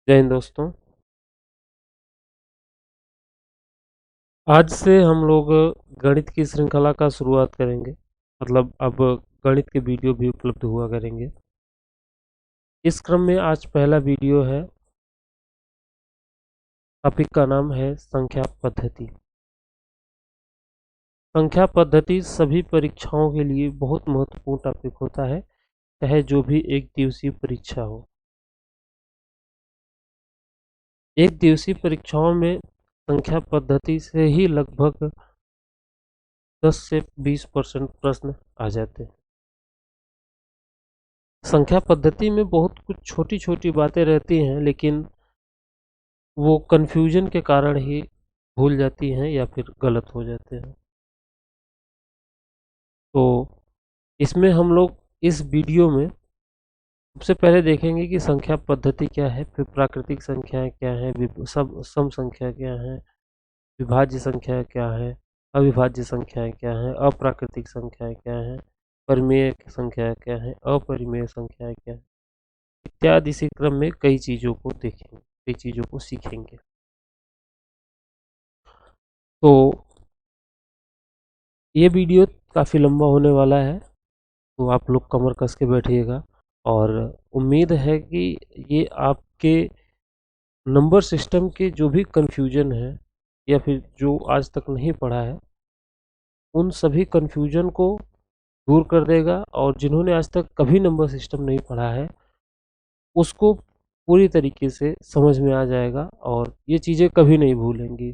जय हिंद दोस्तों। आज से हम लोग गणित की श्रृंखला का शुरुआत करेंगे। मतलब अब गणित के वीडियो भी उपलब्ध हुआ करेंगे। इस क्रम में आज पहला वीडियो है। टॉपिक का नाम है संख्या पद्धति। संख्या पद्धति सभी परीक्षाओं के लिए बहुत महत्वपूर्ण टॉपिक होता है, चाहे जो भी एक दिवसीय परीक्षा हो। एक दिवसीय परीक्षाओं में संख्या पद्धति से ही लगभग 10 से 20% प्रश्न आ जाते हैं। संख्या पद्धति में बहुत कुछ छोटी छोटी बातें रहती हैं, लेकिन वो कन्फ्यूजन के कारण ही भूल जाती हैं या फिर गलत हो जाते हैं। तो इसमें हम लोग इस वीडियो में सबसे पहले देखेंगे कि संख्या पद्धति क्या है, फिर प्राकृतिक संख्याएं क्या हैं, सब सम संख्या क्या है, विभाज्य संख्या क्या है, अविभाज्य संख्याएं क्या हैं, अप्राकृतिक संख्याएं क्या हैं, परिमेय संख्या क्या है, अपरिमेय संख्याएं क्या है, इत्यादि। इसी क्रम में कई चीज़ों को देखेंगे, कई चीज़ों को सीखेंगे। तो ये वीडियो काफ़ी लंबा होने वाला है, तो आप लोग कमर कस के बैठिएगा। और उम्मीद है कि ये आपके नंबर सिस्टम के जो भी कन्फ्यूजन है या फिर जो आज तक नहीं पढ़ा है, उन सभी कन्फ्यूजन को दूर कर देगा। और जिन्होंने आज तक कभी नंबर सिस्टम नहीं पढ़ा है, उसको पूरी तरीके से समझ में आ जाएगा और ये चीज़ें कभी नहीं भूलेंगी।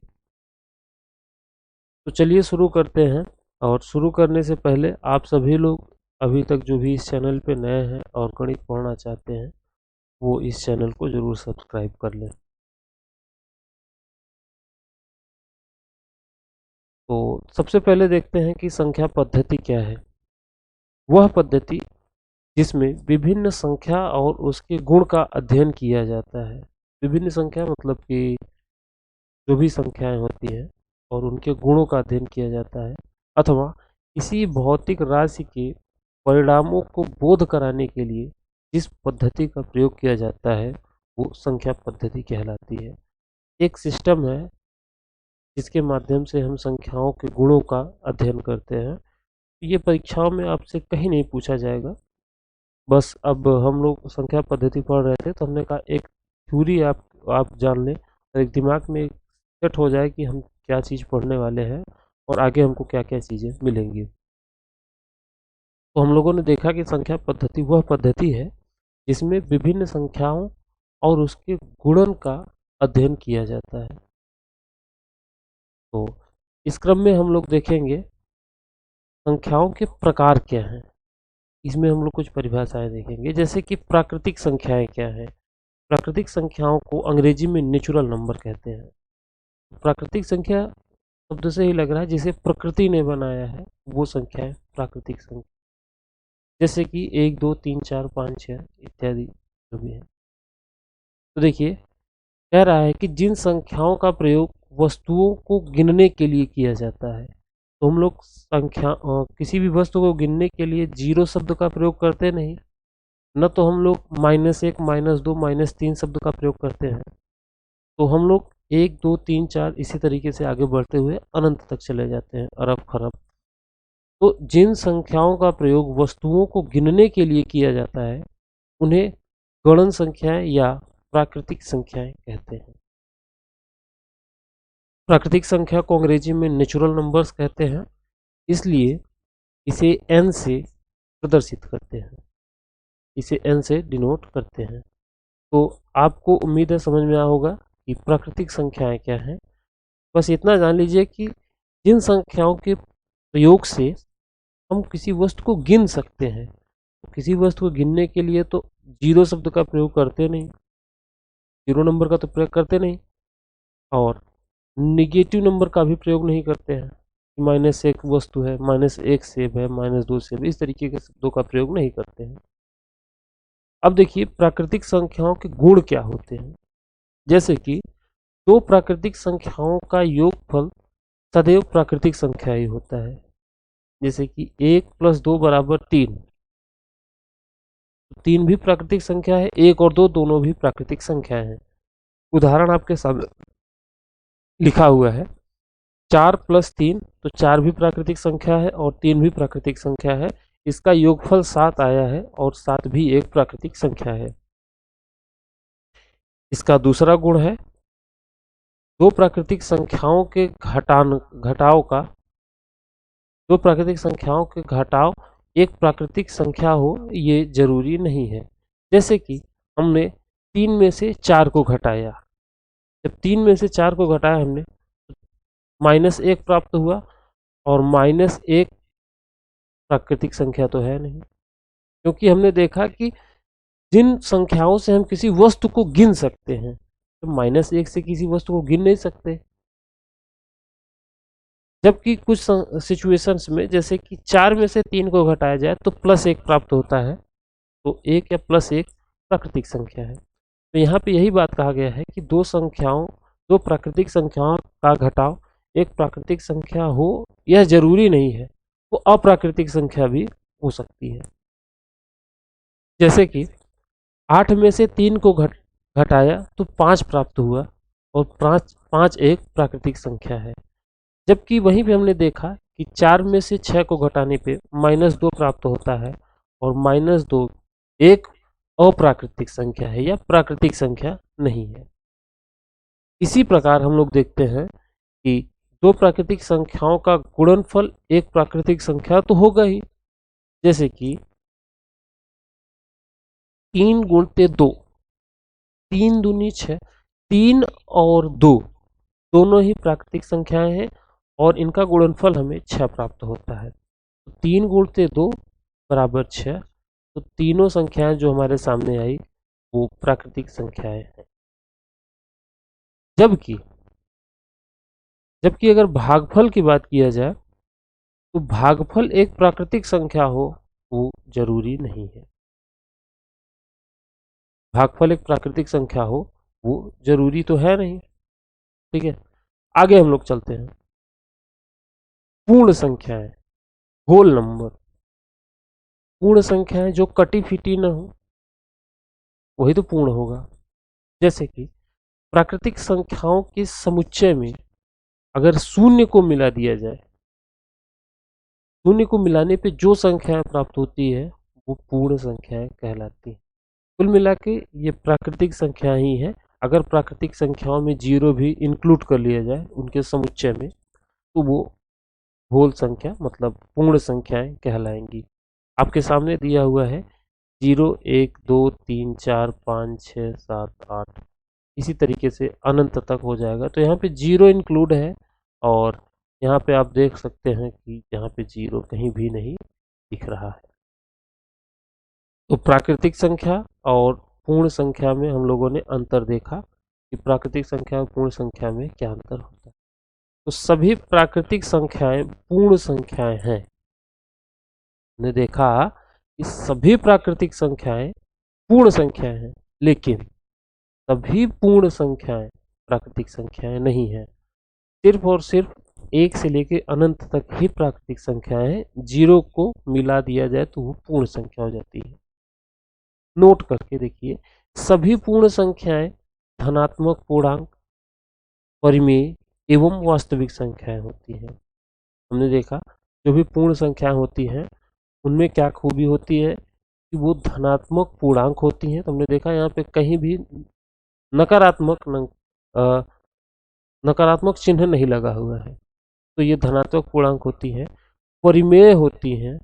तो चलिए शुरू करते हैं। और शुरू करने से पहले आप सभी लोग अभी तक जो भी इस चैनल पे नए हैं और गणित पढ़ना चाहते हैं, वो इस चैनल को ज़रूर सब्सक्राइब कर लें। तो सबसे पहले देखते हैं कि संख्या पद्धति क्या है। वह पद्धति जिसमें विभिन्न संख्या और उसके गुण का अध्ययन किया जाता है। विभिन्न संख्या मतलब कि जो भी संख्याएं होती हैं और उनके गुणों का अध्ययन किया जाता है, अथवा किसी भौतिक राशि के परिणामों को बोध कराने के लिए जिस पद्धति का प्रयोग किया जाता है, वो संख्या पद्धति कहलाती है। एक सिस्टम है जिसके माध्यम से हम संख्याओं के गुणों का अध्ययन करते हैं। ये परीक्षाओं में आपसे कहीं नहीं पूछा जाएगा। बस अब हम लोग संख्या पद्धति पढ़ रहे थे, तो हमने कहा एक थ्योरी आप जान लें और एक दिमाग में एक सेट हो जाए कि हम क्या चीज़ पढ़ने वाले हैं और आगे हमको क्या क्या चीज़ें मिलेंगी। तो हम लोगों ने देखा कि संख्या पद्धति वह पद्धति है जिसमें विभिन्न संख्याओं और उसके गुणन का अध्ययन किया जाता है। तो इस क्रम में हम लोग देखेंगे संख्याओं के प्रकार क्या हैं। इसमें हम लोग कुछ परिभाषाएं देखेंगे, जैसे कि प्राकृतिक संख्याएं क्या है। प्राकृतिक संख्याओं को अंग्रेजी में नेचुरल नंबर कहते हैं। प्राकृतिक संख्या शब्द से ही लग रहा है जिसे प्रकृति ने बनाया है, वो संख्या है प्राकृतिक संख्या। जैसे कि 1 2 3 4 5 6 इत्यादि जो भी है। तो देखिए, कह रहा है कि जिन संख्याओं का प्रयोग वस्तुओं को गिनने के लिए किया जाता है। तो हम लोग किसी भी वस्तु को गिनने के लिए जीरो शब्द का प्रयोग करते नहीं, न तो हम लोग -1 -2 -3 शब्द का प्रयोग करते हैं। तो हम लोग 1 2 3 4 इसी तरीके से आगे बढ़ते हुए अनंत तक चले जाते हैं, अरब खरब। तो जिन संख्याओं का प्रयोग वस्तुओं को गिनने के लिए किया जाता है, उन्हें गणन संख्याएं या प्राकृतिक संख्याएं कहते हैं। प्राकृतिक संख्या को अंग्रेजी में नेचुरल नंबर्स कहते हैं, इसलिए इसे n से प्रदर्शित करते हैं, इसे n से डिनोट करते हैं। तो आपको उम्मीद है समझ में आया होगा कि प्राकृतिक संख्याएं क्या हैं। बस इतना जान लीजिए कि जिन संख्याओं के प्रयोग से हम किसी वस्तु को गिन सकते हैं। तो किसी वस्तु को गिनने के लिए तो जीरो शब्द का प्रयोग करते नहीं, जीरो नंबर का तो प्रयोग करते नहीं, और निगेटिव नंबर का भी प्रयोग नहीं करते हैं। -1 वस्तु है, -1 सेब है, -2 सेब, इस तरीके के शब्दों का प्रयोग नहीं करते हैं। अब देखिए प्राकृतिक संख्याओं के गुण क्या होते हैं। जैसे कि दो प्राकृतिक संख्याओं का योगफल सदैव प्राकृतिक संख्या ही होता है। जैसे कि 1 + 2 = 3। 3 भी प्राकृतिक संख्या है, 1 और 2 दोनों भी प्राकृतिक संख्या है। उदाहरण आपके सामने लिखा हुआ है। 4 + 3, तो 4 भी प्राकृतिक संख्या है और 3 भी प्राकृतिक संख्या है। इसका योगफल 7 आया है और 7 भी एक प्राकृतिक संख्या है। इसका दूसरा गुण है, दो प्राकृतिक संख्याओं के घटाव का, दो प्राकृतिक संख्याओं के घटाव एक प्राकृतिक संख्या हो ये जरूरी नहीं है। जैसे कि हमने 3 में से 4 को घटाया, जब 3 में से 4 को घटाया हमने, -1 प्राप्त हुआ और -1 प्राकृतिक संख्या तो है नहीं, क्योंकि हमने देखा कि जिन संख्याओं से हम किसी वस्तु को गिन सकते हैं, तो -1 से किसी वस्तु को गिन नहीं सकते। जबकि कुछ सिचुएशंस में, जैसे कि 4 में से 3 को घटाया जाए तो +1 प्राप्त होता है, तो 1 या +1 प्राकृतिक संख्या है। तो यहाँ पे यही बात कहा गया है कि दो प्राकृतिक संख्याओं का घटाव एक प्राकृतिक संख्या हो यह जरूरी नहीं है, वो अप्राकृतिक संख्या भी हो सकती है। जैसे कि 8 में से 3 को घटाया तो 5 प्राप्त हुआ और 5 एक प्राकृतिक संख्या है। जबकि वहीं पे हमने देखा कि 4 में से 6 को घटाने पे -2 प्राप्त होता है और -2 एक अप्राकृतिक संख्या है या प्राकृतिक संख्या नहीं है। इसी प्रकार हम लोग देखते हैं कि दो प्राकृतिक संख्याओं का गुणनफल एक प्राकृतिक संख्या तो होगा ही। जैसे कि 3 × 2, 3 दूनी 6, 3 और 2 दोनों ही प्राकृतिक संख्याएं हैं और इनका गुणनफल हमें 6 प्राप्त होता है। तो 3 × 2 = 6, तो तीनों संख्याएं जो हमारे सामने आई वो प्राकृतिक संख्याएं हैं। जबकि अगर भागफल की बात किया जाए तो भागफल एक प्राकृतिक संख्या हो वो जरूरी नहीं है। भागफल एक प्राकृतिक संख्या हो वो जरूरी तो है नहीं। ठीक है, आगे हम लोग चलते हैं। पूर्ण संख्याएं, होल नंबर। पूर्ण संख्याएं जो कटी फिटी न हो वही तो पूर्ण होगा। जैसे कि प्राकृतिक संख्याओं के समुच्चय में अगर शून्य को मिला दिया जाए, शून्य को मिलाने पे जो संख्याएं प्राप्त होती है वो पूर्ण संख्याएं कहलाती है। कुल मिला के ये प्राकृतिक संख्या ही है। अगर प्राकृतिक संख्याओं में 0 भी इंक्लूड कर लिया जाए उनके समुच्चय में, तो वो होल संख्या मतलब पूर्ण संख्याएं कहलाएंगी। आपके सामने दिया हुआ है 0, 1, 2, 3, 4, 5, 6, 7, 8, इसी तरीके से अनंत तक हो जाएगा। तो यहाँ पे 0 इंक्लूड है और यहाँ पे आप देख सकते हैं कि यहाँ पे 0 कहीं भी नहीं दिख रहा है। तो प्राकृतिक संख्या और पूर्ण संख्या में हम लोगों ने अंतर देखा कि प्राकृतिक संख्या और पूर्ण संख्या में क्या अंतर होता है। तो सभी प्राकृतिक संख्याएं पूर्ण संख्याएं हैं। हमने देखा कि सभी प्राकृतिक संख्याएं पूर्ण संख्याएं हैं, लेकिन सभी पूर्ण संख्याएं प्राकृतिक संख्याएं नहीं है। सिर्फ और सिर्फ 1 से लेकर अनंत तक ही प्राकृतिक संख्याएं हैं। 0 को मिला दिया जाए तो वो पूर्ण संख्या हो जाती है। नोट करके देखिए, सभी पूर्ण संख्याएं धनात्मक पूर्णांक, परिमेय एवं वास्तविक संख्याएं होती हैं। हमने देखा जो भी पूर्ण संख्याएं होती हैं उनमें क्या खूबी होती है कि वो धनात्मक पूर्णांक होती हैं। तो हमने देखा यहाँ पे कहीं भी नकारात्मक चिन्ह नहीं लगा हुआ है, तो ये धनात्मक पूर्णांक होती है, परिमेय होती हैं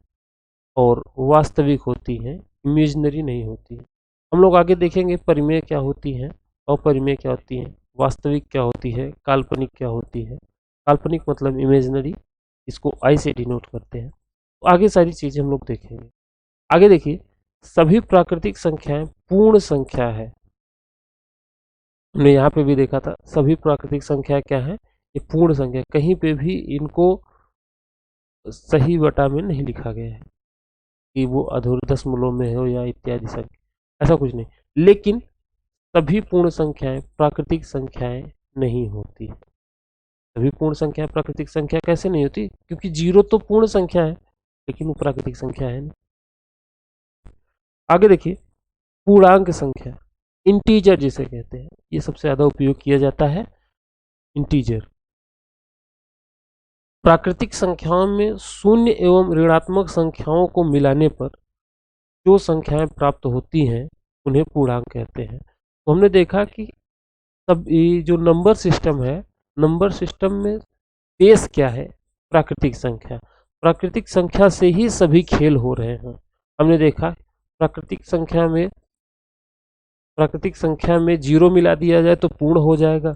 और वास्तविक होती हैं, इमेजिनरी नहीं होती है। हम लोग आगे देखेंगे परिमेय क्या होती हैं, अपरिमेय क्या होती हैं, वास्तविक क्या होती है, काल्पनिक क्या होती है। काल्पनिक मतलब इमेजिनरी, इसको आई से डिनोट करते हैं। तो आगे सारी चीजें हम लोग देखेंगे। आगे देखिए, सभी प्राकृतिक संख्याएं पूर्ण संख्या है। हमने यहाँ पे भी देखा था सभी प्राकृतिक संख्या क्या है, ये पूर्ण संख्या। कहीं पे भी इनको सही बटा में नहीं लिखा गया है कि वो अधूरे दशमलव में हो या इत्यादि संख्या, ऐसा कुछ नहीं। लेकिन सभी पूर्ण संख्याएं प्राकृतिक संख्याएं नहीं होती। सभी पूर्ण संख्याएं प्राकृतिक संख्या कैसे नहीं होती? क्योंकि 0 तो पूर्ण संख्या है लेकिन वो प्राकृतिक संख्या है नहीं। आगे देखिए, पूर्णांक संख्या, इंटीजर जिसे कहते हैं, ये सबसे ज़्यादा उपयोग किया जाता है, इंटीजर। प्राकृतिक संख्याओं में शून्य एवं ऋणात्मक संख्याओं को मिलाने पर जो संख्याएं प्राप्त होती हैं उन्हें पूर्णांक कहते हैं। तो हमने देखा कि तब ये जो नंबर सिस्टम है, नंबर सिस्टम में बेस क्या है? प्राकृतिक संख्या। प्राकृतिक संख्या से ही सभी खेल हो रहे हैं। हमने देखा प्राकृतिक संख्या में जीरो मिला दिया जाए तो पूर्ण हो जाएगा।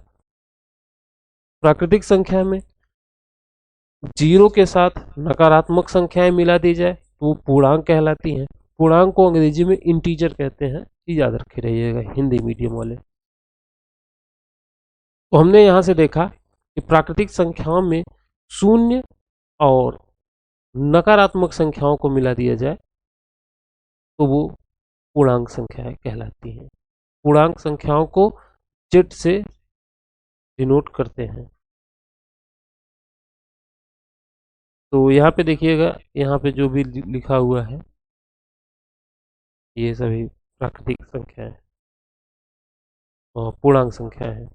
प्राकृतिक संख्या में जीरो के साथ नकारात्मक संख्याएं मिला दी जाए तो वो पूर्णांक कहलाती हैं। पूर्णांक को अंग्रेजी में इंटीजर कहते हैं, ये याद रखे रहिएगा हिंदी मीडियम वाले। तो हमने यहाँ से देखा कि प्राकृतिक संख्याओं में शून्य और नकारात्मक संख्याओं को मिला दिया जाए तो वो पूर्णांक संख्याएं कहलाती हैं। पूर्णांक संख्याओं को जेड से डिनोट करते हैं। तो यहाँ पे देखिएगा, यहाँ पे जो भी लिखा हुआ है ये सभी प्राकृतिक संख्याएं और पूर्णांक संख्याएं हैं।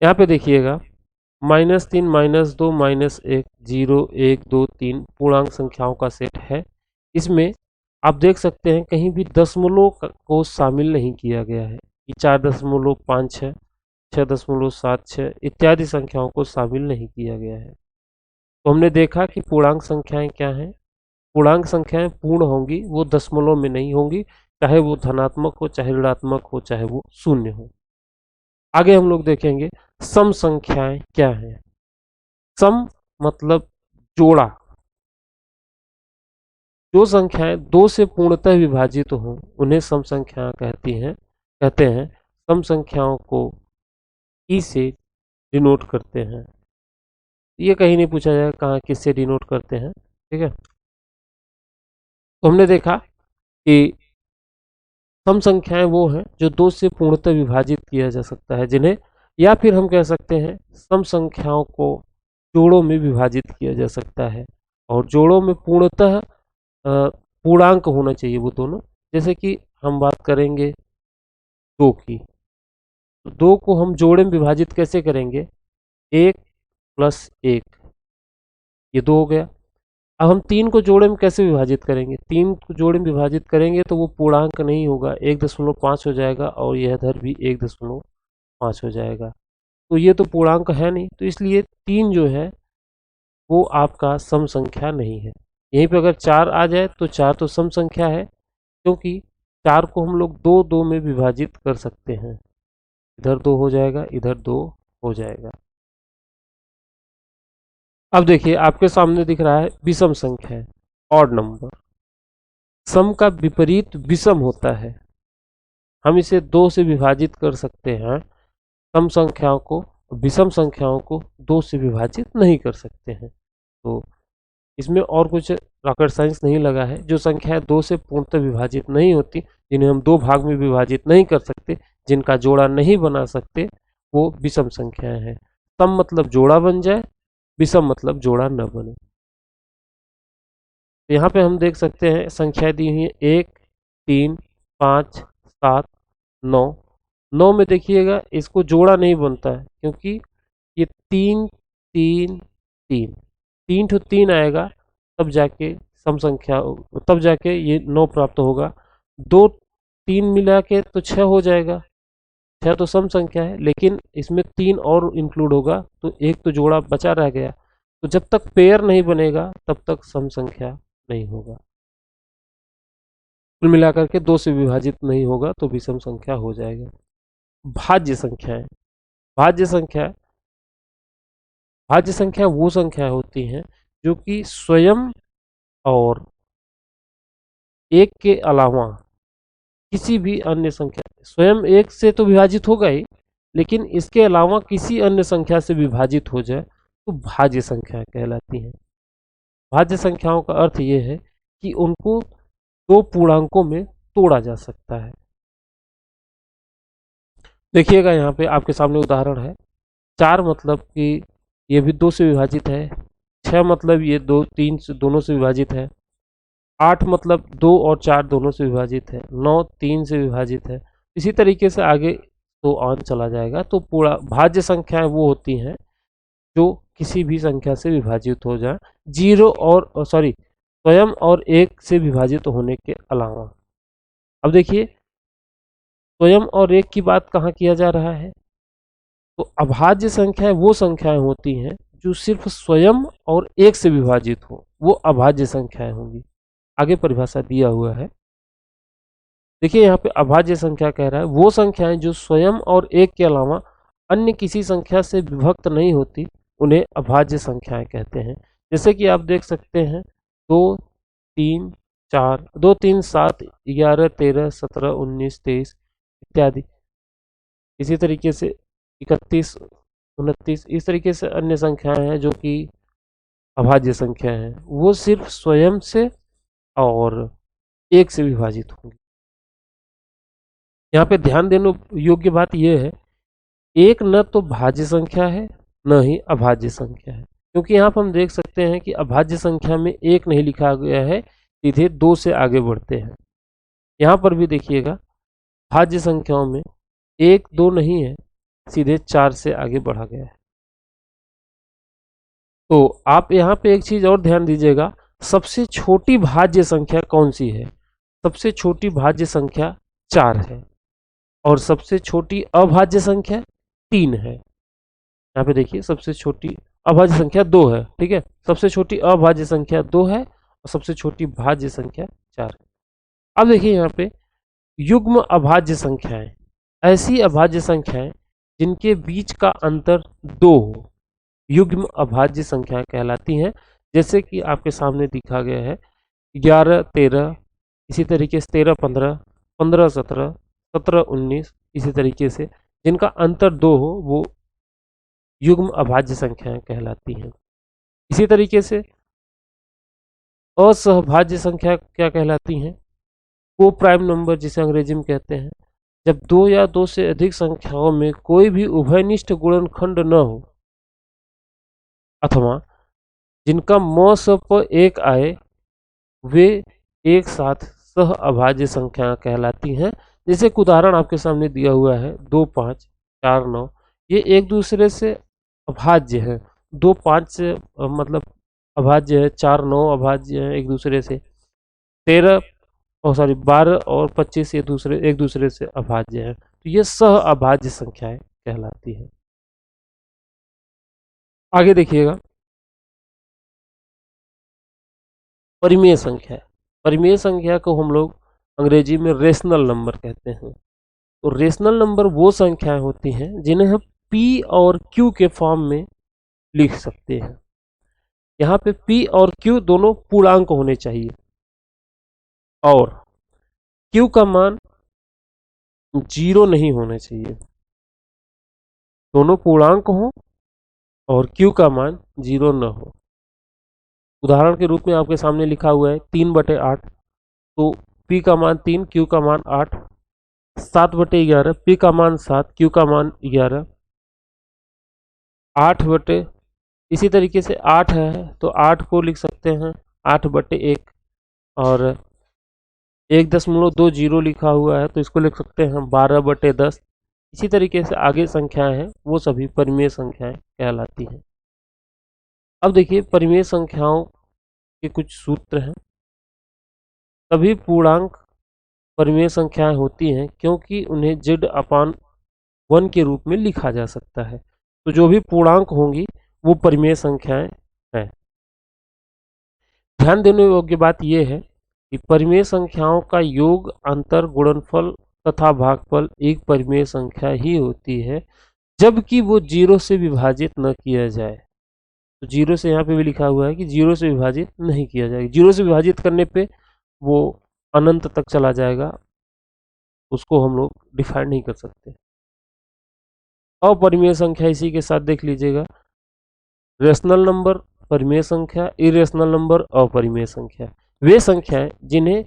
यहाँ पे देखिएगा -3, -2, -1, 0, 1, 2, 3 पूर्णांक संख्याओं का सेट है। इसमें आप देख सकते हैं कहीं भी दशमलव को शामिल नहीं किया गया है कि 4.56, 6.76 इत्यादि संख्याओं को शामिल नहीं किया गया है। तो हमने देखा कि पूर्णांक संख्याएं क्या हैं? पूर्णांक संख्याएं पूर्ण होंगी, वो दशमलव में नहीं होंगी, चाहे वो धनात्मक हो, चाहे ऋणात्मक हो, चाहे वो शून्य हो। आगे हम लोग देखेंगे सम संख्याएं क्या हैं। सम मतलब जोड़ा। जो संख्याएं दो से पूर्णतः विभाजित हों उन्हें सम संख्या कहते हैं। सम संख्याओं को ई से डिनोट करते हैं। ये कहीं नहीं पूछा जाएगा कहाँ किससे डिनोट करते हैं, ठीक है। तो हमने देखा कि सम संख्याएं वो हैं जो दो से पूर्णतः विभाजित किया जा सकता है जिन्हें, या फिर हम कह सकते हैं सम संख्याओं को जोड़ों में विभाजित किया जा सकता है और जोड़ों में पूर्णतः पूर्णांक होना चाहिए वो दोनों। जैसे कि हम बात करेंगे 2 की, तो 2 को हम जोड़े में विभाजित कैसे करेंगे? 1 + 1, ये 2 हो गया। अब हम 3 को जोड़े में कैसे विभाजित करेंगे? 3 को जोड़े में विभाजित करेंगे तो वो पूर्णांक नहीं होगा, 1.5 हो जाएगा और यह इधर भी 1.5 हो जाएगा। तो ये तो पूर्णांक है नहीं, तो इसलिए 3 जो है वो आपका सम संख्या नहीं है। यहीं पे अगर 4 आ जाए तो 4 तो सम संख्या है, क्योंकि 4 को हम लोग 2 में विभाजित कर सकते हैं। इधर 2 हो जाएगा, इधर 2 हो जाएगा। अब देखिए आपके सामने दिख रहा है विषम संख्या, ऑड नंबर। सम का विपरीत विषम होता है। हम इसे 2 से विभाजित कर सकते हैं। सम संख्याओं को, विषम संख्याओं को 2 से विभाजित नहीं कर सकते हैं। तो इसमें और कुछ रॉकेट साइंस नहीं लगा है। जो संख्याएं 2 से पूर्णतः विभाजित नहीं होती, जिन्हें हम 2 भाग में विभाजित नहीं कर सकते, जिनका जोड़ा नहीं बना सकते, वो विषम संख्याएं हैं। सम मतलब जोड़ा बन जाए, विषम मतलब जोड़ा न बने। तो यहाँ पे हम देख सकते हैं संख्याएं दी हुई हैं 1, 3, 5, 7, 9। 9 में देखिएगा इसको जोड़ा नहीं बनता है, क्योंकि ये 3, 3, 3, 3 ठो 3 आएगा तब जाके सम संख्या, तब जाके ये 9 प्राप्त होगा। 2 3 मिला के तो 6 हो जाएगा। 6 तो सम संख्या है, लेकिन इसमें 3 और इंक्लूड होगा तो एक तो जोड़ा बचा रह गया। तो जब तक पेयर नहीं बनेगा तब तक सम संख्या नहीं होगा। कुल मिलाकर के 2 से विभाजित नहीं होगा तो विषम संख्या हो जाएगा। भाज्य संख्याएं। भाज्य संख्या वो संख्या होती हैं जो कि स्वयं और एक के अलावा किसी भी अन्य संख्या, स्वयं एक से तो विभाजित होगा ही, लेकिन इसके अलावा किसी अन्य संख्या से विभाजित हो जाए तो भाज्य संख्या कहलाती है। भाज्य संख्याओं का अर्थ ये है कि उनको 2 पूर्णांकों में तोड़ा जा सकता है। देखिएगा यहाँ पे आपके सामने उदाहरण है। 4 मतलब कि ये भी 2 से विभाजित है। 6 मतलब ये 2, 3 से दोनों से विभाजित है। 8 मतलब 2 और 4 दोनों से विभाजित है, 9 3 से विभाजित है। इसी तरीके से आगे तो ऑन चला जाएगा। तो पूरा भाज्य संख्याएं वो होती हैं जो किसी भी संख्या से विभाजित हो जाए, जीरो और सॉरी स्वयं और एक से विभाजित होने के अलावा। अब देखिए, स्वयं और एक की बात कहाँ किया जा रहा है? तो अभाज्य संख्याएं वो संख्याएं होती हैं जो सिर्फ स्वयं और एक से विभाजित हो, वो अभाज्य संख्याएं होंगी। आगे परिभाषा दिया हुआ है, देखिए यहाँ पे अभाज्य संख्या कह रहा है वो संख्याएं जो स्वयं और एक के अलावा अन्य किसी संख्या से विभक्त नहीं होती, उन्हें अभाज्य संख्याएं कहते हैं। जैसे कि आप देख सकते हैं 2 3 4 2 3 7 11 13 17 19 23 इत्यादि। इसी तरीके से 31 29 इस तरीके से अन्य संख्याएं हैं जो कि अभाज्य संख्या हैं, वो सिर्फ स्वयं से और एक से विभाजित होंगी। यहाँ पे ध्यान देने योग्य बात यह है, एक न तो भाज्य संख्या है न ही अभाज्य संख्या है, क्योंकि यहाँ पर हम देख सकते हैं कि अभाज्य संख्या में एक नहीं लिखा गया है, सीधे 2 से आगे बढ़ते हैं। यहाँ पर भी देखिएगा भाज्य संख्याओं में 1 2 नहीं है, सीधे 4 से आगे बढ़ा गया है। तो आप यहाँ पे एक चीज और ध्यान दीजिएगा, सबसे छोटी भाज्य संख्या कौन सी है? सबसे छोटी भाज्य संख्या 4 है और सबसे छोटी अभाज्य संख्या 3 है। यहाँ पे देखिए सबसे छोटी अभाज्य संख्या 2 है, ठीक है, सबसे छोटी अभाज्य संख्या 2 है और सबसे छोटी भाज्य संख्या 4 है। अब देखिए यहाँ पे युग्म अभाज्य संख्याएं, ऐसी अभाज्य संख्याएं जिनके बीच का अंतर 2 हो, युग्म अभाज्य संख्याएं कहलाती हैं। जैसे कि आपके सामने दिखा गया है 11 13, इसी तरीके से 13 15, 15 17, 17 19, इसी तरीके से जिनका अंतर 2 हो वो युग्म अभाज्य संख्याएं कहलाती हैं। इसी तरीके से असहभाज्य संख्या क्या कहलाती हैं? को प्राइम नंबर जिसे अंग्रेजी में कहते हैं, जब 2 या 2 से अधिक संख्याओं में कोई भी उभयनिष्ठ गुणनखंड न हो अथवा जिनका म स प 1 आए, वे एक साथ सह अभाज्य संख्या कहलाती हैं। जैसे एक उदाहरण आपके सामने दिया हुआ है 2 5 4 9, ये एक दूसरे से अभाज्य है। 2 5 से मतलब अभाज्य है, 4 9 अभाज्य है एक दूसरे से, 13 और सॉरी 12 और 25 ये एक दूसरे से अभाज्य है। तो ये सह अभाज्य संख्याएं कहलाती है। आगे देखिएगा परिमेय संख्या। परिमेय संख्या को हम लोग अंग्रेजी में रेशनल नंबर कहते हैं। तो रेशनल नंबर वो संख्याएं होती हैं जिन्हें हम p और q के फॉर्म में लिख सकते हैं। यहाँ पे p और q दोनों पूर्णांक होने चाहिए और q का मान 0 नहीं होना चाहिए। दोनों पूर्णांक हो और q का मान 0 न हो। उदाहरण के रूप में आपके सामने लिखा हुआ है 3/8, तो p का मान 3, q का मान 8, 7/11, p का मान 7, q का मान 11, 8 इसी तरीके से 8 है तो 8 को लिख सकते हैं 8/1 और 1.20 लिखा हुआ है तो इसको लिख सकते हैं 12/10। इसी तरीके से आगे संख्याएं हैं वो सभी परिमेय संख्याएं कहलाती हैं। अब देखिए परिमेय संख्याओं के कुछ सूत्र हैं। सभी पूर्णांक परिमेय संख्याएं होती हैं क्योंकि उन्हें z/1 के रूप में लिखा जा सकता है। तो जो भी पूर्णांक होंगी वो परिमेय संख्याएं हैं। ध्यान देने योग्य बात यह है कि परिमेय संख्याओं का योग, अंतर, गुणनफल तथा भागफल एक परिमेय संख्या ही होती है, जबकि वो 0 से विभाजित न किया जाए। तो 0 से यहाँ पे भी लिखा हुआ है कि 0 से विभाजित नहीं किया जाएगा। 0 से विभाजित करने पे वो अनंत तक चला जाएगा, उसको हम लोग डिफाइन नहीं कर सकते। अपरिमेय संख्या इसी के साथ देख लीजिएगा, रेशनल नंबर परिमेय संख्या, इरेशनल नंबर अपरिमेय संख्या। वे संख्याएं जिन्हें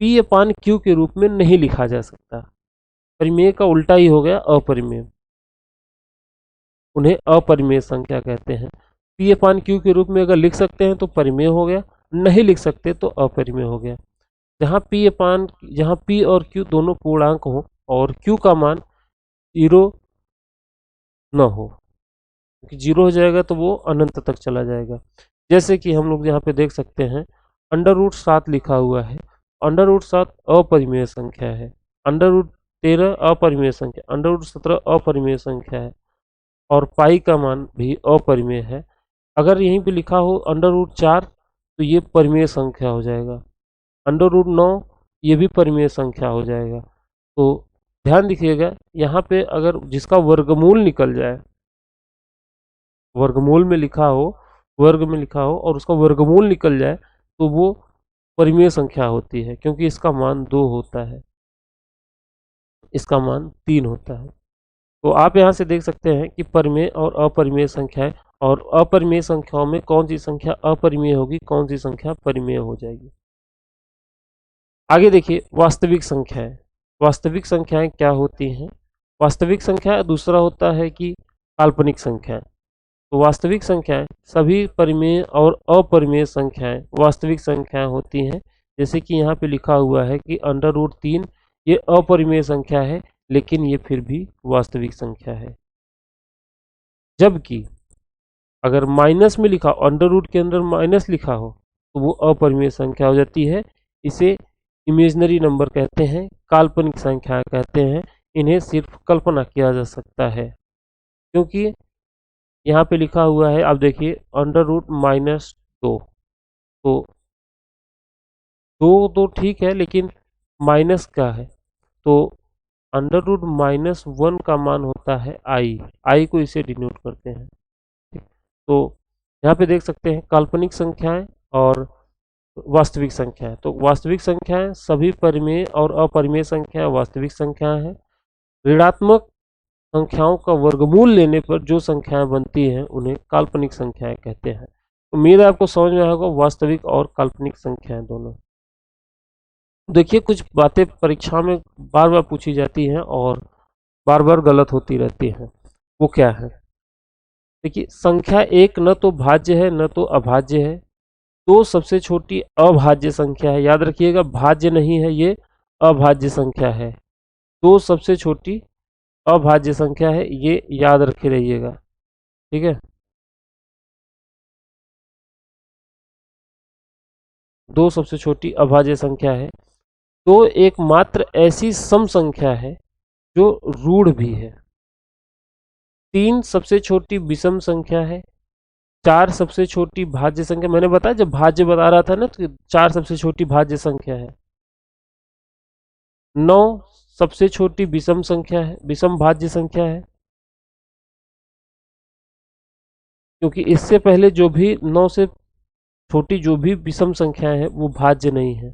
p/q के रूप में नहीं लिखा जा सकता, परिमेय का उल्टा ही हो गया अपरिमेय, उन्हें अपरिमेय संख्या कहते हैं। p/q के रूप में अगर लिख सकते हैं तो परिमेय हो गया, नहीं लिख सकते तो अपरिमेय हो गया। जहाँ P और Q दोनों पूर्णांक हो और Q का मान 0 न हो, क्योंकि 0 हो जाएगा तो वो अनंत तक चला जाएगा। जैसे कि हम लोग यहाँ पे देख सकते हैं √7 लिखा हुआ है, √7 अपरिमेय संख्या है, √13 अपरिमेय संख्या, √17 अपरिमेय संख्या है और पाई का मान भी अपरिमेय है। अगर यहीं पे लिखा हो √4 तो ये परिमेय संख्या हो जाएगा, √9 ये भी परिमेय संख्या हो जाएगा। तो ध्यान दीजिएगा यहाँ पे अगर जिसका वर्गमूल निकल जाए, वर्गमूल में लिखा हो, वर्ग में लिखा हो और उसका वर्गमूल निकल जाए तो वो परिमेय संख्या होती है, क्योंकि इसका मान 2 होता है, इसका मान 3 होता है। तो आप यहाँ से देख सकते हैं कि परिमेय और अपरिमेय संख्या है, और अपरिमेय संख्याओं में कौन सी संख्या अपरिमेय होगी, कौन सी संख्या परिमेय हो जाएगी। आगे देखिए वास्तविक संख्याएं। वास्तविक संख्याएं क्या होती हैं? वास्तविक संख्या दूसरा होता है कि काल्पनिक संख्याएं। तो वास्तविक संख्याएं सभी परिमेय और अपरिमेय संख्याएं वास्तविक संख्याएं होती हैं। जैसे कि यहाँ पे लिखा हुआ है कि √3 ये अपरिमेय संख्या है, लेकिन ये फिर भी वास्तविक संख्या है। जबकि अगर माइनस में लिखा, अंडर रूट के अंदर माइनस लिखा हो, तो वो अपरिमेय संख्या हो जाती है। इसे इमेजनरी नंबर कहते हैं, काल्पनिक संख्या कहते हैं। इन्हें सिर्फ कल्पना किया जा सकता है, क्योंकि यहाँ पे लिखा हुआ है, आप देखिए √-2, तो 2 तो ठीक है, लेकिन माइनस का है, तो √-1 का मान होता है आई को इसे डिनोट करते हैं। तो यहाँ पे देख सकते हैं काल्पनिक संख्याएं और वास्तविक संख्याएं। तो वास्तविक संख्याएं सभी परिमेय और अपरिमेय संख्याएं वास्तविक संख्याएं हैं। ऋणात्मक संख्याओं का वर्गमूल लेने पर जो संख्याएं बनती हैं उन्हें काल्पनिक संख्याएं कहते हैं। उम्मीद है आपको समझ में आया होगा वास्तविक और काल्पनिक संख्याएं दोनों। देखिए कुछ बातें परीक्षा में बार बार पूछी जाती हैं और बार बार गलत होती रहती हैं। वो क्या है? देखिए संख्या एक न तो भाज्य है न तो अभाज्य है। तो सबसे छोटी अभाज्य संख्या है, याद रखिएगा भाज्य नहीं है, ये अभाज्य संख्या है। तो सबसे छोटी अभाज्य संख्या है, ये याद रखे रहिएगा, ठीक है। दो सबसे छोटी अभाज्य संख्या है। तो एकमात्र ऐसी सम संख्या है जो रूढ़ भी है। 3 सबसे छोटी विषम संख्या है। 4 सबसे छोटी भाज्य संख्या, मैंने बताया जब भाज्य बता रहा था ना, तो 4 सबसे छोटी भाज्य संख्या है। 9 सबसे छोटी विषम संख्या है, विषम भाज्य संख्या है, क्योंकि इससे पहले जो भी 9 से छोटी जो भी विषम संख्याएं हैं वो भाज्य नहीं है।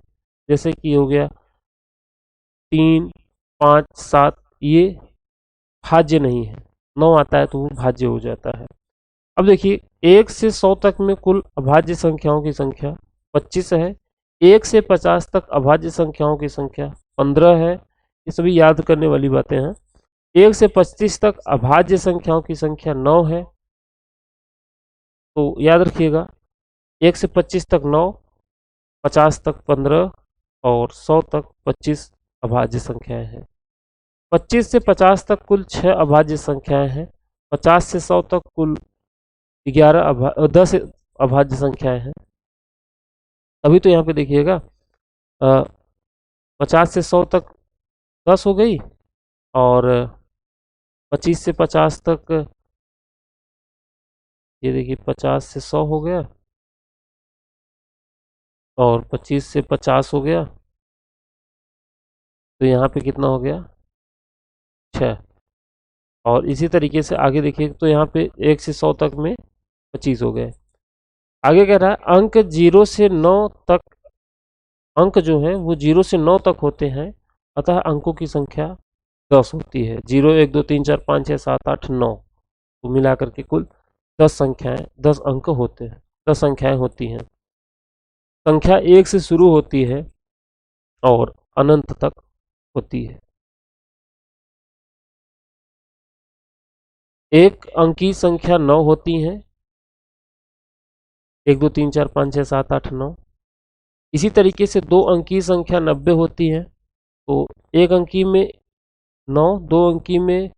जैसे कि हो गया 3, 5, 7, ये भाज्य नहीं है। 9 आता है तो वो भाज्य हो जाता है। अब देखिए 1 से 100 तक में कुल अभाज्य संख्याओं की संख्या 25 है। 1 से 50 तक अभाज्य संख्याओं की संख्या 15 है। ये सभी याद करने वाली बातें हैं। 1 से 25 तक अभाज्य संख्याओं की संख्या 9 है। तो याद रखिएगा 1 से 25 तक 9, 50 तक 15 और 100 तक 25 अभाज्य संख्याएं हैं। 25 से 50 तक कुल 6 अभाज्य संख्याएं हैं। 50 से 100 तक कुल 10 अभाज्य संख्याएं हैं। अभी तो यहाँ पे देखिएगा 50 से 100 तक 10 हो गई और 25 से 50 तक, ये देखिए 50 से 100 हो गया और 25 से 50 हो गया, तो यहाँ पे कितना हो गया 6। और इसी तरीके से आगे देखिए तो यहाँ पे 1 से 100 तक में 25 हो गए। आगे कह रहा है अंक 0 से 9 तक, अंक जो है वो 0 से 9 तक होते हैं, अतः अंकों की संख्या 10 होती है। 0, 1, 2, 3, 4, 5, 6, 7, 8, 9, तो मिला करके कुल 10 संख्याएं, 10 अंक होते हैं, 10 संख्याएं होती हैं। संख्या 1 से शुरू होती है और अनंत तक होती है। एक अंकी संख्या 9 होती हैं, 1, 2, 3, 4, 5, 6, 7, 8, 9। इसी तरीके से 2 अंकीय संख्या 90 होती है, तो 1 अंकी में 9, 2 अंकी में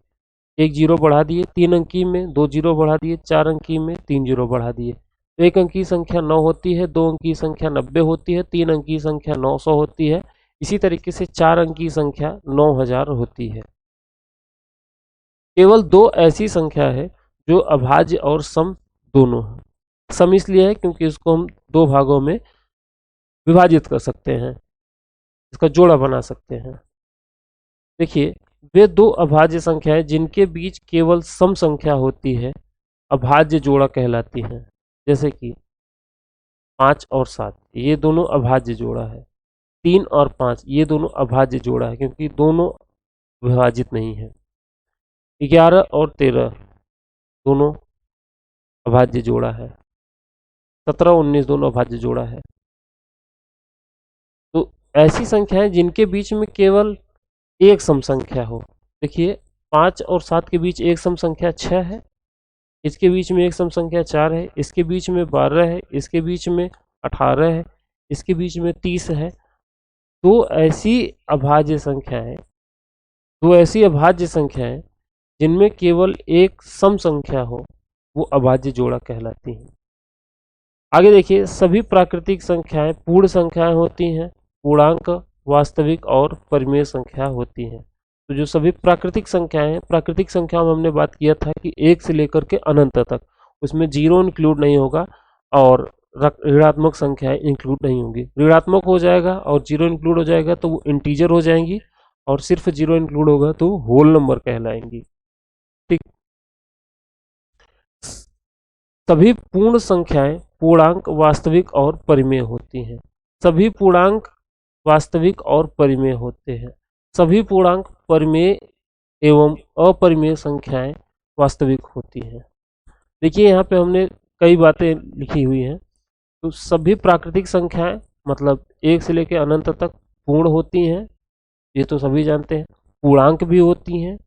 1 जीरो बढ़ा दिए, 3 अंकी में 2 जीरो बढ़ा दिए, 4 अंकी में 3 जीरो बढ़ा दिए। तो 1 अंकी संख्या 9 होती है, 2 अंकी संख्या 90 होती है, 3 अंकी संख्या 900 होती है, इसी तरीके से 4 अंकी संख्या 9000 होती है। केवल 2 ऐसी संख्या है जो अभाज्य और सम दोनों है। सम इसलिए है क्योंकि इसको हम 2 भागों में विभाजित कर सकते हैं, इसका जोड़ा बना सकते हैं। देखिए, वे 2 अभाज्य संख्याएं जिनके बीच केवल सम संख्या होती है अभाज्य जोड़ा कहलाती हैं। जैसे कि 5 और 7 ये दोनों अभाज्य जोड़ा है, 3 और 5 ये दोनों अभाज्य जोड़ा है क्योंकि दोनों विभाजित नहीं है, 11 और 13 दोनों अभाज्य जोड़ा है, 17 19 दोनों अभाज्य जोड़ा है। तो ऐसी संख्याएं जिनके बीच में केवल एक सम संख्या हो। देखिए, 5 और 7 के बीच एक सम संख्या 6 है, इसके बीच में एक सम संख्या 4 है, इसके बीच में 12 है, इसके बीच में 18 है, इसके बीच में 30 है। दो ऐसी अभाज्य संख्याएं जिनमें केवल एक सम संख्या हो वो अभाज्य जोड़ा कहलाती हैं। आगे देखिए, सभी प्राकृतिक संख्याएं पूर्ण संख्याएं होती हैं, पूर्णांक, वास्तविक और परिमेय संख्या होती हैं। तो जो सभी प्राकृतिक संख्याएं हैं, प्राकृतिक संख्याओं में हमने बात किया था कि 1 से लेकर के अनंत तक, उसमें जीरो इंक्लूड नहीं होगा और ऋणात्मक संख्याएं इंक्लूड नहीं होंगी। ऋणात्मक हो जाएगा और जीरो इंक्लूड हो जाएगा तो वो इंटीजर हो जाएंगी, और सिर्फ जीरो इंक्लूड होगा तो होल नंबर कहलाएंगी। ठीक, सभी पूर्ण संख्याएं पूर्णांक, वास्तविक और परिमेय होती हैं। सभी पूर्णांक वास्तविक और परिमेय होते हैं। सभी पूर्णांक परिमेय एवं अपरिमेय संख्याएं वास्तविक होती हैं। देखिए, यहाँ पे हमने कई बातें लिखी हुई हैं। तो सभी प्राकृतिक संख्याएं मतलब 1 से लेकर अनंत तक पूर्ण होती हैं, ये तो सभी जानते हैं। पूर्णांक भी होती हैं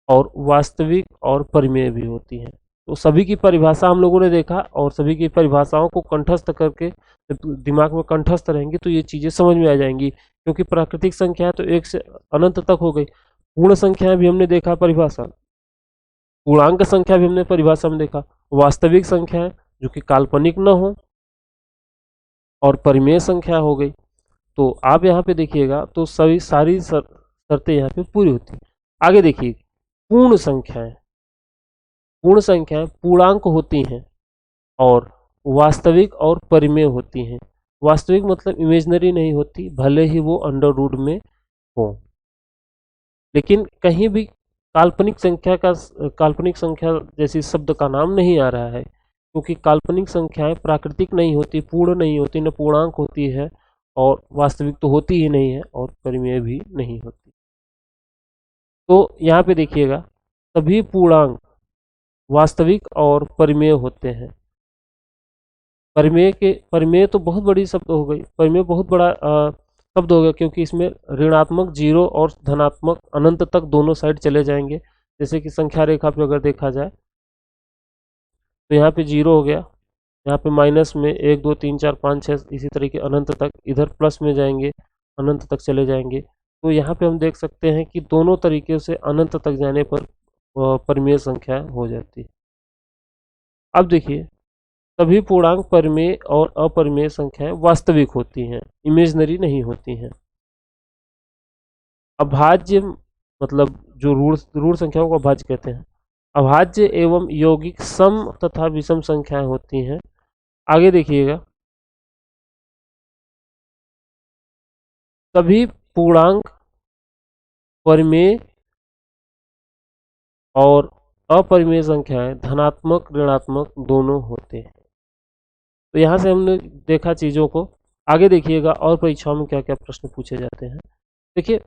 और वास्तविक और परिमेय भी होती हैं। तो सभी की परिभाषा हम लोगों ने देखा, और सभी की परिभाषाओं को कंठस्थ करके दिमाग में कंठस्थ रहेंगी तो ये चीज़ें समझ में आ जाएंगी। क्योंकि प्राकृतिक संख्या तो 1 से अनंत तक हो गई, पूर्ण संख्या भी हमने देखा परिभाषा, पूर्णांक संख्या भी हमने परिभाषा में देखा, वास्तविक संख्या जो कि काल्पनिक न हो, और परिमेय संख्या हो गई। तो आप यहाँ पे देखिएगा तो सारी शर्तें यहाँ पे पूरी होती हैं। आगे देखिए, पूर्ण संख्याएं पूर्णांक होती हैं और वास्तविक और परिमेय होती हैं। वास्तविक मतलब इमेजिनरी नहीं होती, भले ही वो अंडर रूट में हो, लेकिन कहीं भी काल्पनिक संख्या जैसी शब्द का नाम नहीं आ रहा है, क्योंकि काल्पनिक संख्याएं प्राकृतिक नहीं होती, पूर्ण नहीं होती, न पूर्णांक होती है, और वास्तविक तो होती ही नहीं है, और परिमेय भी नहीं होती। तो यहाँ पे देखिएगा, सभी पूर्णांक वास्तविक और परिमेय होते हैं। परिमेय तो बहुत बड़ी शब्द हो गई, परिमेय बहुत बड़ा शब्द हो गया, क्योंकि इसमें ऋणात्मक जीरो और धनात्मक अनंत तक दोनों साइड चले जाएंगे। जैसे कि संख्या रेखा पे अगर देखा जाए तो यहाँ पे जीरो हो गया, यहाँ पे माइनस में 1 2 3 4 5 6 इसी तरीके अनंत तक, इधर प्लस में जाएंगे, अनंत तक चले जाएंगे। तो यहाँ पे हम देख सकते हैं कि दोनों तरीके से अनंत तक जाने पर परिमेय संख्या हो जाती है। अब देखिए, सभी पूर्णांक परिमेय और अपरिमेय संख्याएं वास्तविक होती हैं, इमेजिनरी नहीं होती हैं। अभाज्य मतलब जो ऋण संख्याओं को अभाज्य कहते हैं। अभाज्य एवं यौगिक सम तथा विषम संख्याएं होती हैं। आगे देखिएगा, सभी पूर्णांक परिमेय और अपरिमेय संख्याएं धनात्मक ऋणात्मक दोनों होते हैं। तो यहाँ से हमने देखा चीज़ों को। आगे देखिएगा और परीक्षाओं में क्या क्या प्रश्न पूछे जाते हैं। देखिए,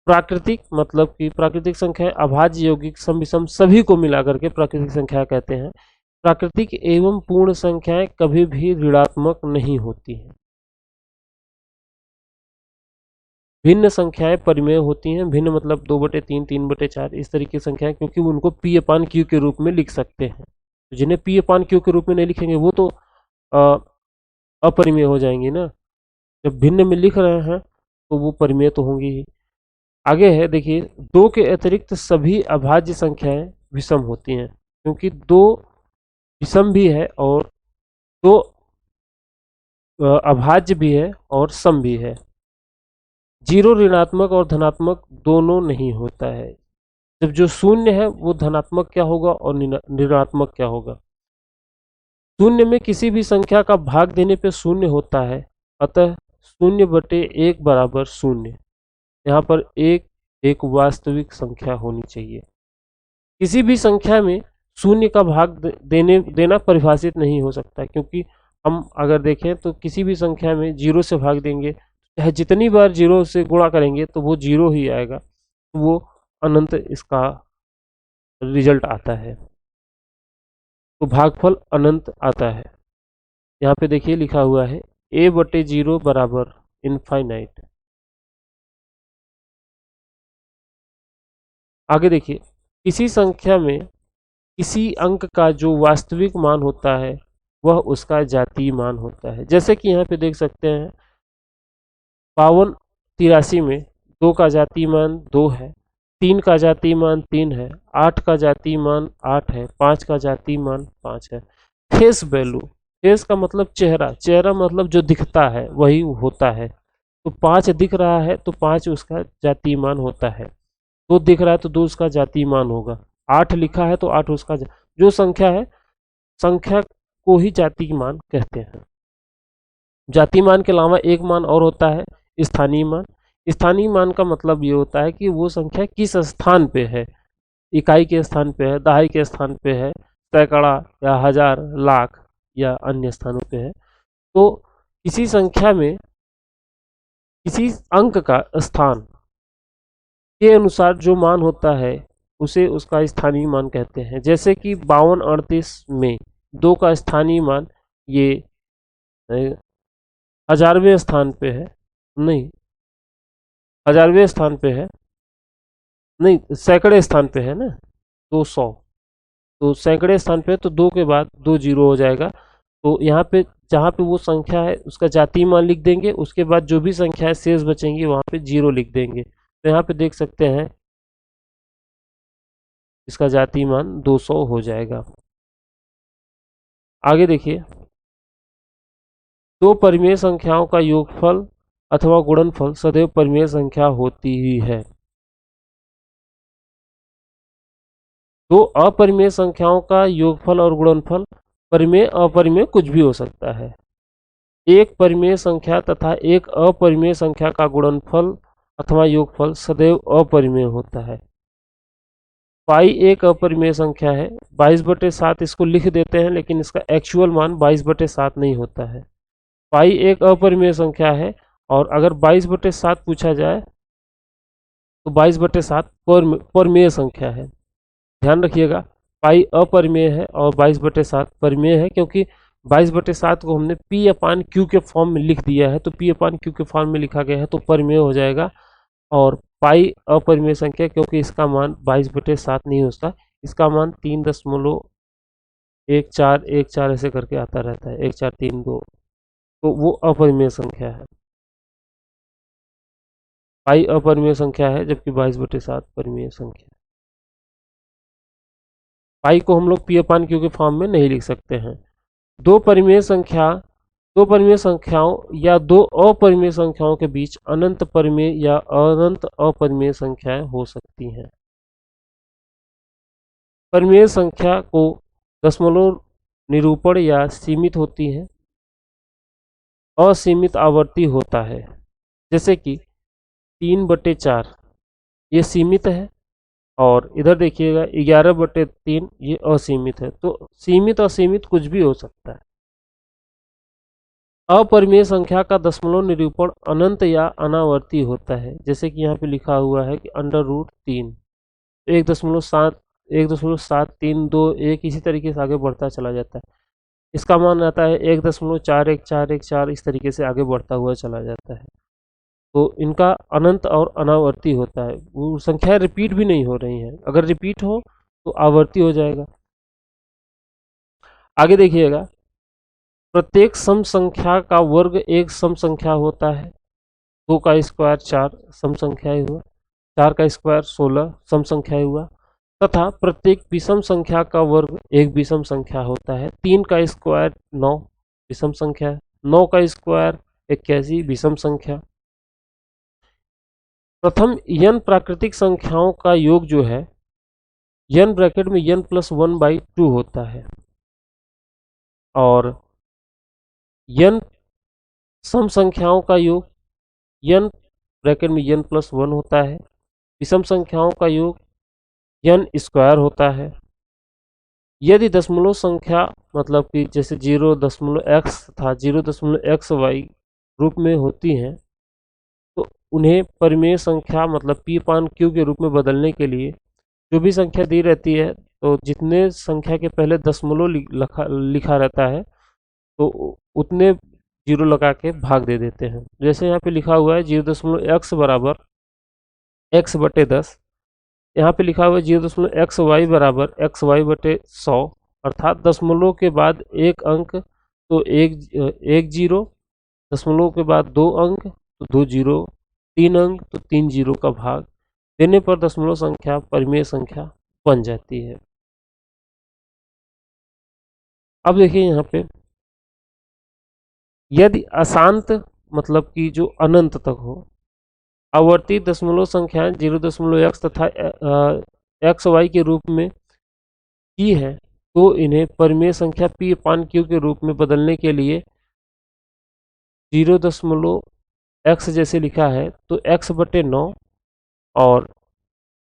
प्राकृतिक मतलब कि प्राकृतिक संख्या अभाज्य, यौगिक, सम, विषम सभी को मिलाकर के प्राकृतिक संख्या कहते हैं। प्राकृतिक एवं पूर्ण संख्याएं कभी भी ऋणात्मक नहीं होती हैं। भिन्न संख्याएं परिमेय होती हैं। भिन्न मतलब 2/3, 3/4 इस तरीके की संख्याएं, क्योंकि उनको P/Q के रूप में लिख सकते हैं। जिन्हें P/Q के रूप में नहीं लिखेंगे वो तो अपरिमेय हो जाएंगी ना। जब भिन्न में लिख रहे हैं तो वो परिमेय तो होंगी ही। आगे है देखिए, दो के अतिरिक्त सभी अभाज्य संख्याएं विषम होती हैं, क्योंकि दो विषम भी है और दो अभाज्य भी है और सम भी है। जीरो ऋणात्मक और धनात्मक दोनों नहीं होता है। जब जो शून्य है वो धनात्मक क्या होगा और ऋणात्मक क्या होगा। शून्य में किसी भी संख्या का भाग देने पे शून्य होता है, अतः 0/1 बराबर शून्य। यहाँ पर एक वास्तविक संख्या होनी चाहिए। किसी भी संख्या में शून्य का भाग देना परिभाषित नहीं हो सकता, क्योंकि हम अगर देखें तो किसी भी संख्या में जीरो से भाग देंगे, चाहे जितनी बार जीरो से गुणा करेंगे तो वो जीरो ही आएगा, तो वो अनंत इसका रिजल्ट आता है, तो भागफल अनंत आता है। यहाँ पे देखिए लिखा हुआ है a/0 बराबर इनफाइनाइट। आगे देखिए, किसी संख्या में किसी अंक का जो वास्तविक मान होता है वह उसका जातीय मान होता है। जैसे कि यहाँ पे देख सकते हैं 5283 में 2 का जातीय मान 2 है, 3 का जातीय मान 3 है, 8 का जातीय मान 8 है, 5 का जातीय मान 5 है। फेस वैल्यू, फेस का मतलब चेहरा, चेहरा मतलब जो दिखता है वही होता है। तो 5 दिख रहा है तो 5 उसका जातीय मान होता है, 2 दिख रहा है तो 2 उसका जातीय मान होगा, 8 लिखा है तो 8 उसका जो संख्या है, संख्या को ही जातीय मान कहते हैं। जातीय मान के अलावा एक मान और होता है, स्थानीय मान। स्थानीय मान का मतलब ये होता है कि वो संख्या किस स्थान पे है, इकाई के स्थान पे है, दहाई के स्थान पे है, सैकड़ा या हजार, लाख या अन्य स्थानों पे है। तो किसी संख्या में किसी अंक का स्थान के अनुसार जो मान होता है उसे उसका स्थानीय मान कहते हैं। जैसे कि 5238 में 2 का स्थानीय मान ये 1000वें स्थान पे है, नहीं 1000वें स्थान पे है, नहीं सैकड़े स्थान पे है ना, 200, तो सैकड़े स्थान पे तो 2 के बाद 2 जीरो हो जाएगा। तो यहाँ पे जहाँ पे वो संख्या है उसका जातीय मान लिख देंगे, उसके बाद जो भी संख्या है शेष बचेंगी वहाँ पे जीरो लिख देंगे। तो यहाँ पे देख सकते हैं इसका जातीय मान 200 हो जाएगा। आगे देखिए, दो परिमेय संख्याओं का योगफल अथवा गुणनफल सदैव परिमेय संख्या होती ही है। दो अपरिमेय संख्याओं का योगफल और गुणनफल परिमेय अपरिमेय कुछ भी हो सकता है। एक परिमेय संख्या तथा एक अपरिमेय संख्या का गुणनफल अथवा योगफल सदैव अपरिमेय होता है। पाई एक अपरिमेय संख्या है, 22/7 इसको लिख देते हैं, लेकिन इसका एक्चुअल मान 22/7 नहीं होता है। पाई एक अपरिमेय संख्या है और अगर 22/7 पूछा जाए तो 22/7 परमेय संख्या है। ध्यान रखिएगा, पाई अपरिमेय है और 22/7 परिमेय है, क्योंकि 22/7 को हमने P/Q के फॉर्म में लिख दिया है, तो P/Q के फॉर्म में लिखा गया है तो परिमेय हो जाएगा। और पाई अपरिमेय संख्या, क्योंकि इसका मान 22/7 नहीं होता, इसका मान 3.1414 ऐसे करके आता रहता है, 1432, तो वो अपरिमेय संख्या है। पाई अपरिमेय संख्या है जबकि 22/7 परिमेय संख्या। पाई को हम लोग P/Q के फॉर्म में नहीं लिख सकते हैं। दो परिमेय संख्याओं या दो अपरिमेय संख्याओं के बीच अनंत परिमेय या अनंत अपरिमेय संख्याएं हो सकती हैं। परिमेय संख्या को दशमलव निरूपण या सीमित होती है, असीमित आवर्ती होता है। जैसे कि 3/4 ये सीमित है और इधर देखिएगा 11/3 ये असीमित है। तो सीमित असीमित कुछ भी हो सकता है। अपरिमेय संख्या का दशमलव निरूपण अनंत या अनावर्ती होता है। जैसे कि यहाँ पे लिखा हुआ है कि √3, 1.732 इसी तरीके से आगे बढ़ता चला जाता है। इसका मान आता है 1.41414, इस तरीके से आगे बढ़ता हुआ चला जाता है। तो इनका अनंत और अनावर्ती होता है, वो संख्या रिपीट भी नहीं हो रही है, अगर रिपीट हो तो आवर्ती हो जाएगा। आगे देखिएगा, प्रत्येक सम संख्या का वर्ग एक सम संख्या होता है। 2 का स्क्वायर 4 सम संख्या ही हुआ, 4 का स्क्वायर 16 सम संख्या ही हुआ, तथा प्रत्येक विषम संख्या का वर्ग एक विषम संख्या होता है। 3 का स्क्वायर 9 विषम संख्या है, 9 का स्क्वायर 81 विषम संख्या। प्रथम n प्राकृतिक संख्याओं का योग जो है n ब्रैकेट में n प्लस 1/2 होता है, और n सम संख्याओं का योग n ब्रैकेट में n प्लस 1 होता है। विषम संख्याओं का योग n स्क्वायर होता है। यदि दशमलव संख्या मतलब कि जैसे 0.x तथा 0.xy रूप में होती हैं, तो उन्हें परिमेय संख्या मतलब p/q के रूप में बदलने के लिए जो भी संख्या दी रहती है, तो जितने संख्या के पहले दशमलव लिखा रहता है तो उतने जीरो लगा के भाग दे देते हैं। जैसे यहाँ पे लिखा हुआ है 0.x बराबर x/10, यहाँ पे लिखा हुआ है 0.xy बराबर xy/100, अर्थात दशमलव के बाद एक अंक तो एक जीरो, दशमलव के बाद 2 अंक तो 2 जीरो, 3 अंक तो 3 जीरो का भाग देने पर दशमलव संख्या परिमेय संख्या बन जाती है। अब देखिए यहाँ पे यदि अशांत मतलब कि जो अनंत तक हो आवर्ती दशमलव संख्याएं 0.x तथा xy के रूप में की है, तो इन्हें परिमेय संख्या p/q के रूप में बदलने के लिए 0.x जैसे लिखा है तो x/9, और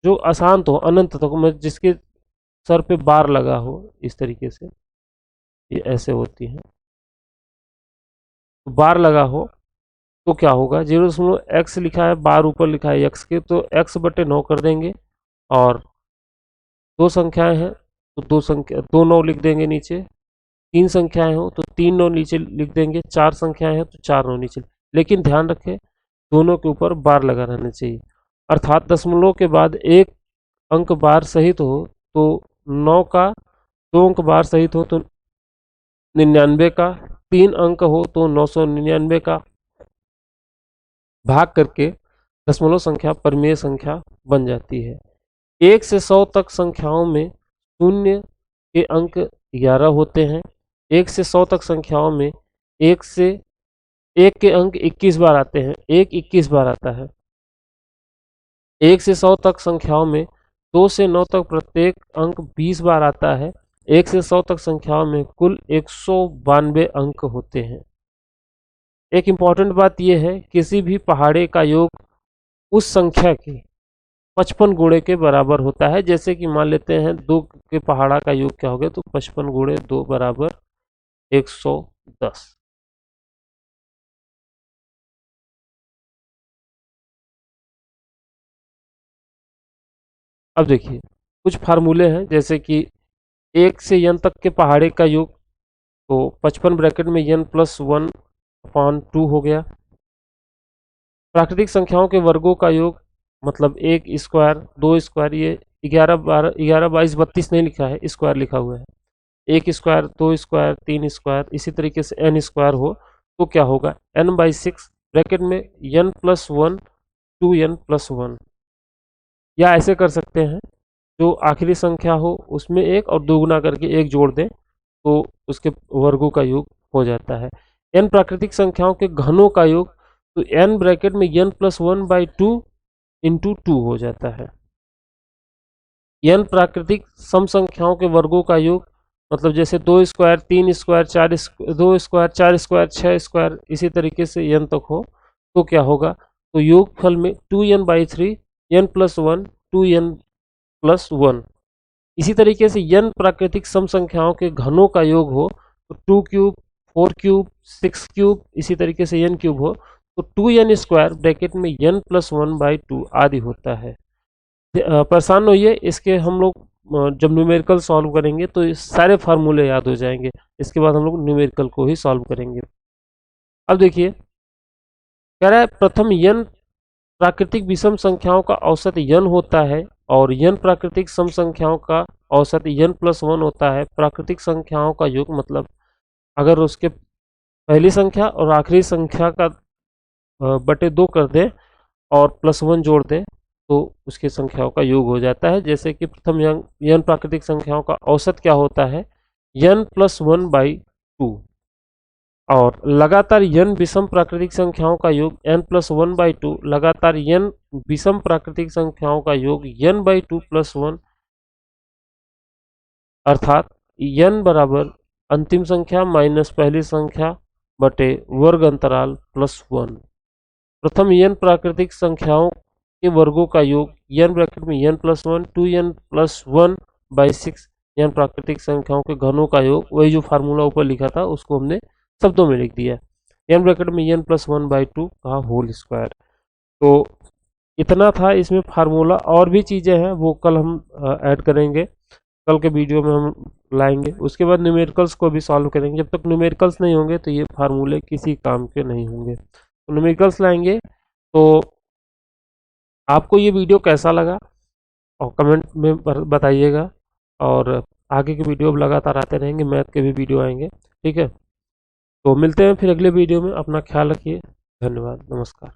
जो अशांत हो अनंत तक में जिसके सर पे बार लगा हो, इस तरीके से ये ऐसे होती है, बार लगा हो तो क्या होगा, 0.x लिखा है, बार ऊपर लिखा है x के, तो x/9 कर देंगे, और दो संख्याएं हैं तो दो 9 लिख देंगे नीचे, 3 संख्याएं हो तो 3 9 नीचे लिख देंगे, 4 संख्याएं हैं तो 4 9 नीचे। लेकिन ध्यान रखें दोनों के ऊपर बार लगा रहना चाहिए, अर्थात दशमलव के बाद एक अंक बार सहित हो तो 9 का, 2 अंक बार सहित हो तो 99 का, 3 अंक हो तो 999 का, भाग करके दशमलव संख्या परिमेय संख्या बन जाती है। 1 से 100 तक संख्याओं में शून्य के अंक 11 होते हैं। 1 से 100 तक संख्याओं में 1 के अंक 21 बार आते हैं, 1 21 बार आता है। 1 से 100 तक संख्याओं में 2 से 9 तक प्रत्येक अंक 20 बार आता है। 1 से 100 तक संख्याओं में कुल 192 अंक होते हैं। एक इम्पॉर्टेंट बात यह है, किसी भी पहाड़े का योग उस संख्या के 55 गुणे के बराबर होता है। जैसे कि मान लेते हैं 2 के पहाड़ा का योग क्या हो गया, तो 55 गुणे 2 बराबर 110। अब देखिए कुछ फार्मूले हैं, जैसे कि 1 से n तक के पहाड़े का योग, तो 55 ब्रैकेट में n प्लस 1/2 हो गया। प्राकृतिक संख्याओं के वर्गों का योग मतलब 1 स्क्वायर 2 स्क्वायर, ये 11 22 32 नहीं लिखा है, स्क्वायर लिखा हुआ है। 1 स्क्वायर 2 स्क्वायर 3 स्क्वायर, इसी तरीके से n स्क्वायर हो तो क्या होगा, n/6 ब्रैकेट में n प्लस 1 2n प्लस 1, या ऐसे कर सकते हैं जो आखिरी संख्या हो उसमें एक और दोगुना करके एक जोड़ दें तो उसके वर्गों का योग हो जाता है। n प्राकृतिक संख्याओं के घनों का योग, तो n ब्रैकेट में n प्लस 1/2 इंटू 2 हो जाता है। n प्राकृतिक सम संख्याओं के वर्गों का योग मतलब जैसे 2 square 3 square 2 square 4 square 6 square, इसी तरीके से n तक हो तो क्या होगा, तो योगफल में 2n/3 n plus 1 2n plus 1। इसी तरीके से n प्राकृतिक सम संख्याओं के घनों का योग हो तो 2 क्यूब 4 क्यूब 6 क्यूब, इसी तरीके से n क्यूब हो तो 2n स्क्वायर ब्रैकेट में n प्लस 1/2 आदि होता है। परेशान होइए, इसके हम लोग जब न्यूमेरिकल सॉल्व करेंगे तो सारे फार्मूले याद हो जाएंगे, इसके बाद हम लोग न्यूमेरिकल को ही सॉल्व करेंगे। अब देखिए कह रहा है प्रथम n प्राकृतिक विषम संख्याओं का औसत n होता है और n प्राकृतिक सम संख्याओं का औसत n प्लस 1 होता है। प्राकृतिक संख्याओं का योग मतलब अगर उसके पहली संख्या और आखिरी संख्या का बटे 2 कर दें और +1 जोड़ दें तो उसकी संख्याओं का योग हो जाता है। जैसे कि प्रथम n प्राकृतिक संख्याओं का औसत क्या होता है, n+1/2, और लगातार n विषम प्राकृतिक संख्याओं का योग n+1/2, लगातार n विषम प्राकृतिक संख्याओं का योग n/2+1, अर्थात n बराबर अंतिम संख्या माइनस पहली संख्या बटे वर्ग अंतराल +1। प्रथम n प्राकृतिक संख्याओं के वर्गों का योग n ब्रैकेट में n+1 2n+1/6, n प्राकृतिक संख्याओं के घनों का योग, वही जो फार्मूला ऊपर लिखा था उसको हमने शब्दों में लिख दिया, n ब्रैकेट में n+1/2 का होल स्क्वायर। तो इतना था इसमें फार्मूला, और भी चीज़ें हैं वो कल हम ऐड करेंगे, कल के वीडियो में हम लाएंगे। उसके बाद न्यूमेरिकल्स को भी सॉल्व करेंगे। जब तक न्यूमेरिकल्स नहीं होंगे तो ये फार्मूले किसी काम के नहीं होंगे। तो न्यूमेरिकल्स लाएंगे। तो आपको ये वीडियो कैसा लगा और कमेंट में बताइएगा, और आगे के वीडियो अब लगातार आते रहेंगे, मैथ के भी वीडियो आएंगे। ठीक है, तो मिलते हैं फिर अगले वीडियो में। अपना ख्याल रखिए। धन्यवाद, नमस्कार।